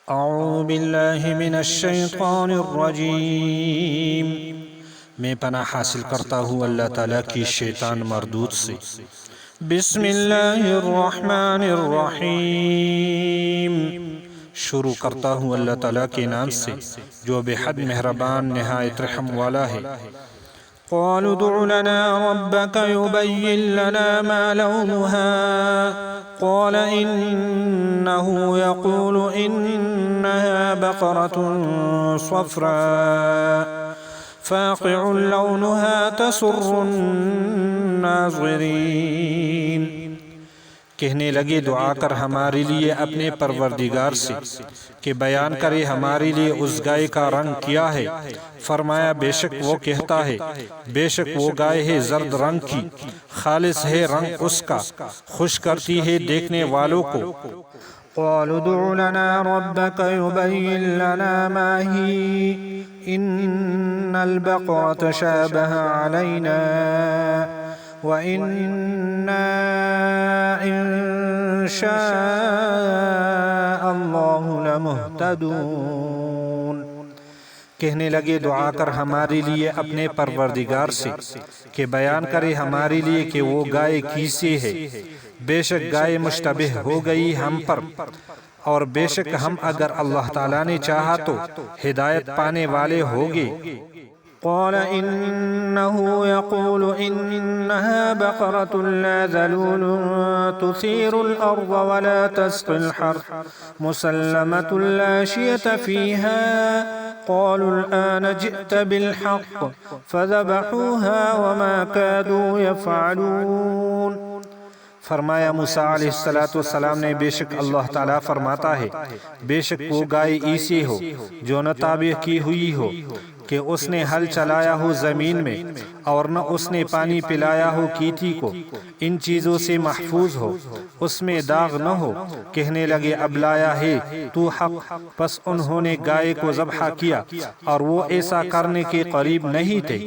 اعوذ باللہ من الشیطان الرجیم، میں پناہ حاصل کرتا ہوں اللہ تعالیٰ کی شیطان مردود سے۔ بسم اللہ الرحمن الرحیم، شروع کرتا ہوں اللہ تعالیٰ کے نام سے جو بے حد مہربان نہایت رحم والا ہے۔ قالوا ادع لنا ربك يبين لنا ما لونها قال إنه يقول إنها بقرة صفراء فاقع لونها تسر الناظرين۔ کہنے لگے دعا کر ہمارے لیے اپنے پروردگار سے کہ بیان کرے ہمارے لیے اس گائے کا رنگ کیا ہے۔ فرمایا بے شک وہ کہتا ہے، بے شک وہ گائے ہے زرد رنگ کی، خالص ہے رنگ اس کا، خوش کرتی ہے دیکھنے والوں کو۔ قالوا ادع لنا ربك يبين لنا ما هي إن البقرة شابه علينا وإنا إن شاء الله لمهتدون۔ کہنے لگے دعا کر ہمارے لیے اپنے پروردگار سے کہ بیان کرے ہمارے لیے کہ وہ گائے کیسی ہے۔ بے شک گائے مشتبہ ہو گئی ہم پر، اور بے شک ہم اگر اللہ تعالیٰ نے چاہا تو ہدایت پانے والے ہوگے۔ قال إنه يقول إنها بقرة لا ذلول تثير الأرض ولا تسقي الحرث مسلمة لا شية فيها قالوا الآن جئت بالحق فذبحوها وما كادوا يفعلون۔ فرمایا موسیٰ علیہ السلام نے بے شک اللہ تعالیٰ فرماتا ہے بے شک وہ گائے ایسی ہو جو نہ تابع کی ہوئی ہو کہ اس نے حل چلایا ہو زمین میں، اور نہ اس نے پانی پلایا ہو کیتی کو، ان چیزوں سے محفوظ ہو، اس میں داغ نہ ہو۔ کہنے لگے اب لایا ہے تو حق، پس انہوں نے گائے کو ذبح کیا اور وہ ایسا کرنے کے قریب نہیں تھے۔